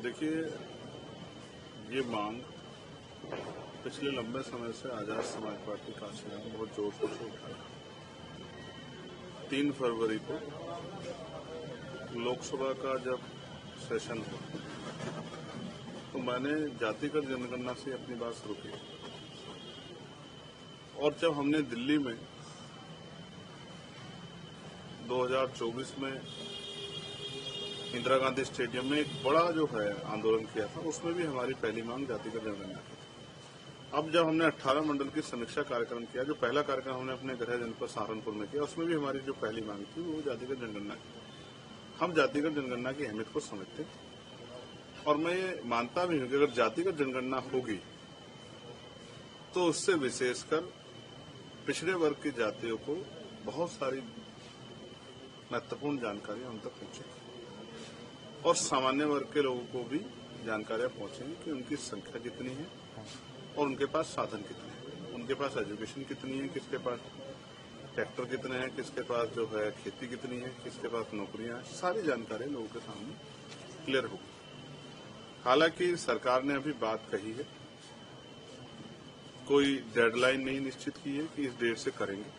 देखिए, ये मांग पिछले लंबे समय से आजाद समाज पार्टी काशीराम बहुत जोर शोर से उठा रहा है। 3 फरवरी को लोकसभा का जब सेशन हुआ तो मैंने जातिगत जनगणना से अपनी बात शुरू की और जब हमने दिल्ली में 2024 में इंदिरा गांधी स्टेडियम में एक बड़ा जो है आंदोलन किया था, उसमें भी हमारी पहली मांग जातिगत जनगणना की थी। अब जब हमने 18 मंडल की समीक्षा कार्यक्रम किया, जो पहला कार्यक्रम हमने अपने गृह जनपद सहारनपुर में किया, उसमें भी हमारी जो पहली मांग थी वो जातिगत जनगणना की। हम जातिगत जनगणना की अहमियत को समझते और मैं ये मानता भी हूं कि अगर जातिगत जनगणना होगी तो उससे विशेषकर पिछड़े वर्ग की जातियों को बहुत सारी महत्वपूर्ण जानकारियां उन तक पहुंचेगी और सामान्य वर्ग के लोगों को भी जानकारियां पहुंचेंगी कि उनकी संख्या कितनी है और उनके पास साधन कितने हैं, उनके पास एजुकेशन कितनी है, किसके पास ट्रैक्टर कितने हैं, किसके पास जो है खेती कितनी है, किसके पास नौकरियां हैं, सारी जानकारी लोगों के सामने क्लियर होगी। हालांकि सरकार ने अभी बात कही है, कोई डेडलाइन नहीं निश्चित की है कि इस डेट से करेंगे।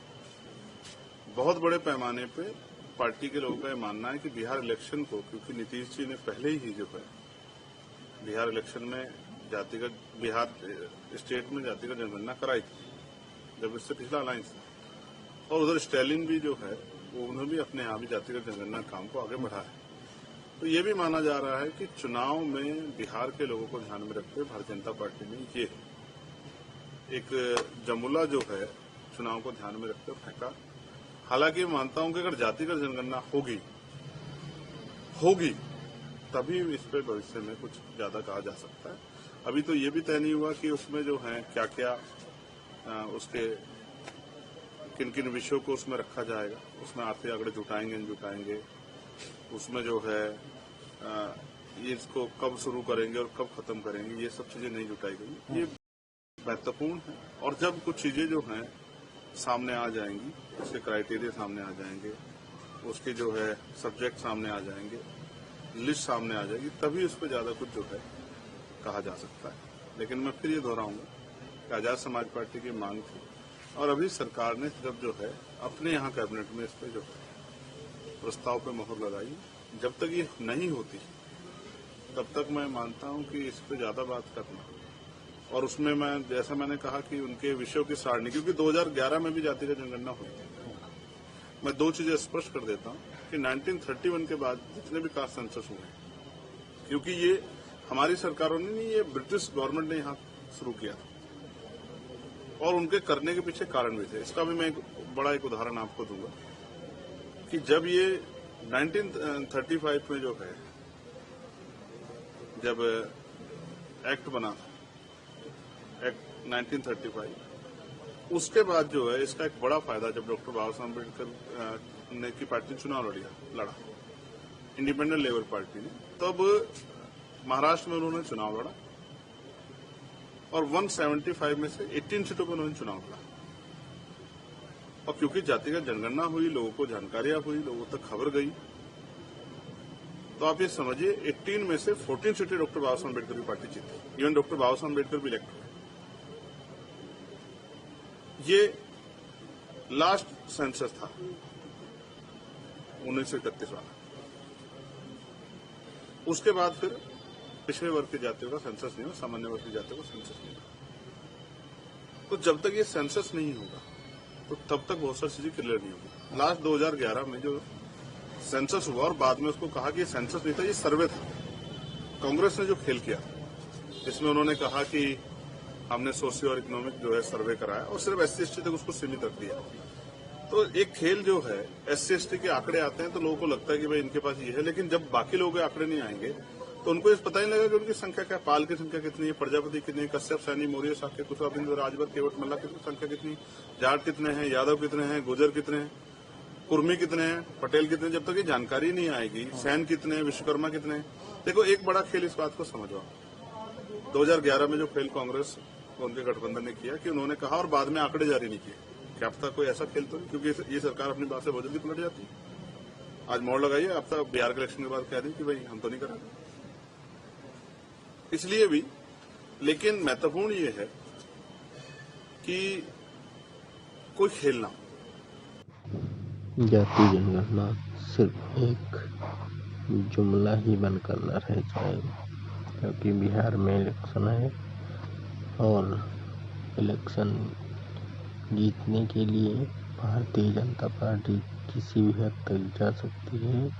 बहुत बड़े पैमाने पे पार्टी के लोगों का यह मानना है कि बिहार इलेक्शन को, क्योंकि नीतीश जी ने पहले ही जो है बिहार इलेक्शन में बिहार स्टेट में जातिगत जनगणना कराई थी जब इससे पिछला अलायंस था, और उधर स्टैलिन भी जो है वो उन्होंने भी अपने यहाँ भी जातिगत जनगणना काम को आगे बढ़ाया है। तो ये भी माना जा रहा है कि चुनाव में बिहार के लोगों को ध्यान में रखते हुए भारतीय जनता पार्टी ने ये एक जमुला जो है चुनाव को ध्यान में रखते हुए फेंका। हालांकि मानता हूं कि अगर जातिगत जनगणना होगी तभी इस पे भविष्य में कुछ ज्यादा कहा जा सकता है। अभी तो ये भी तय नहीं हुआ कि उसमें जो है क्या क्या उसके किन किन विषयों को उसमें रखा जाएगा, उसमें आर्थिक आंकड़े जुटाएंगे, उसमें जो है ये इसको कब शुरू करेंगे और कब खत्म करेंगे, ये सब चीजें नहीं जुटाई गई। ये महत्वपूर्ण है और जब कुछ चीजें जो हैं सामने आ जाएंगी, उसके क्राइटेरिया सामने आ जाएंगे, उसके जो है सब्जेक्ट सामने आ जाएंगे, लिस्ट सामने आ जाएगी, तभी उस पर ज्यादा कुछ जो है कहा जा सकता है। लेकिन मैं फिर ये दोहराऊंगा कि आजाद समाज पार्टी की मांग थी और अभी सरकार ने सिर्फ जो है अपने यहाँ कैबिनेट में इस पर जो है प्रस्ताव पे मोहर लगाई। जब तक ये नहीं होती तब तक मैं मानता हूँ कि इस पर ज्यादा बात करना, और उसमें मैं जैसा मैंने कहा कि उनके विषयों की सारणी, क्योंकि 2011 में भी जातिगत जनगणना हुई थी। मैं 2 चीजें स्पष्ट कर देता हूं कि 1931 के बाद जितने भी कास्ट सेंसस हुए, क्योंकि ये हमारी सरकारों ने नहीं, ये ब्रिटिश गवर्नमेंट ने यहाँ शुरू किया था और उनके करने के पीछे कारण भी थे। इसका भी मैं एक उदाहरण आपको दूंगा कि जब ये 1935 में जो है जब एक्ट बना था, एक्ट 1935, उसके बाद जो है इसका एक बड़ा फायदा जब डॉक्टर बाबा साहब अम्बेडकर ने की पार्टी चुनाव लड़ा इंडिपेंडेंट लेबर पार्टी ने, तब महाराष्ट्र में उन्होंने चुनाव लड़ा और 175 में से 18 सीटों पर उन्होंने चुनाव लड़ा। और क्योंकि जातिगत जनगणना हुई, लोगों को जानकारियां हुई, लोगों तक खबर गई, तो आप ये समझिए 18 में से 14 सीटें डॉक्टर बाबा साहब अम्बेडकर की पार्टी जीती। इवन डॉक्टर बाबा साहब अम्बेडकर भी इलेक्ट हुए। ये लास्ट सेंसस था 1931 वाला। उसके बाद फिर पिछड़े वर्ग की जातियों का सेंसस नहीं हुआ, सामान्य वर्ग की जातियों का सेंसस नहीं हुआ। तो जब तक ये सेंसस नहीं होगा तो तब तक बहुत सारी चीजें क्लियर नहीं होगी। लास्ट 2011 में जो सेंसस हुआ और बाद में उसको कहा कि ये सेंसस नहीं था, ये सर्वे था। कांग्रेस ने जो खेल किया इसमें उन्होंने कहा कि हमने सोशियो और इकोनॉमिक जो है सर्वे कराया और सिर्फ SC/ST तक उसको सीमित रख दिया। तो एक खेल जो है SC/ST के आंकड़े आते हैं तो लोगों को लगता है कि भाई इनके पास ये है, लेकिन जब बाकी लोगों के आंकड़े नहीं आएंगे तो उनको इस पता नहीं लगेगा कि उनकी संख्या क्या, पाल की संख्या कितनी है, प्रजापति कितनी है, कश्यप, सैनी, मौर्य, शाक्य, कुशवाहा, राजभर, केवट, मल्ला की संख्या कितनी, जाट कितने हैं, यादव कितने हैं, गुजर कितने हैं, कुर्मी कितने हैं, पटेल कितने, जब तक ये जानकारी नहीं आएगी, सैन कितने हैं, विश्वकर्मा कितने हैं। देखो एक बड़ा खेल इस बात को समझो, 2011 में जो खेल कांग्रेस उनके गठबंधन ने किया कि उन्होंने कहा और बाद में आंकड़े जारी नहीं किए, क्या पता कोई ऐसा खेल तो नहीं, क्योंकि ये सरकार अपनी बात से बहुत जल्दी पलट जाती है। आज मोड़ लगाइए, अब तक बिहार के इलेक्शन के बाद कह दी कि भाई हम तो नहीं कर रहे। इसलिए भी, लेकिन महत्वपूर्ण ये है कि कोई खेल ना हो। जाति जनगणना सिर्फ एक जुमला ही बनकर न रह जाए, क्योंकि बिहार में इलेक्शन है और इलेक्शन जीतने के लिए भारतीय जनता पार्टी किसी भी हद तक जा सकती है।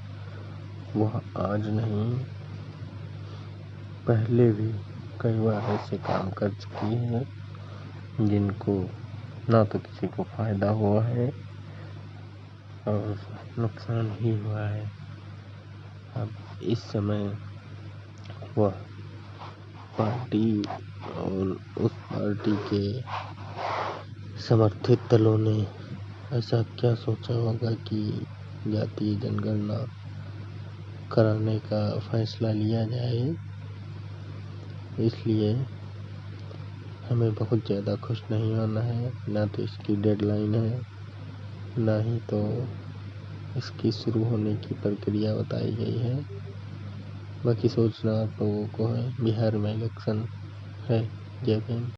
वह आज नहीं, पहले भी कई बार ऐसे काम कर चुकी है जिनको ना तो किसी को फायदा हुआ है और नुकसान ही हुआ है। अब इस समय वह पार्टी और उस पार्टी के समर्थित दलों ने ऐसा क्या सोचा होगा कि जातीय जनगणना कराने का फैसला लिया जाए। इसलिए हमें बहुत ज़्यादा खुश नहीं होना है। ना तो इसकी डेडलाइन है, ना ही तो इसकी शुरू होने की प्रक्रिया बताई गई है। बाकी सोचना आप लोगों को है। बिहार में इलेक्शन है। जय भीम।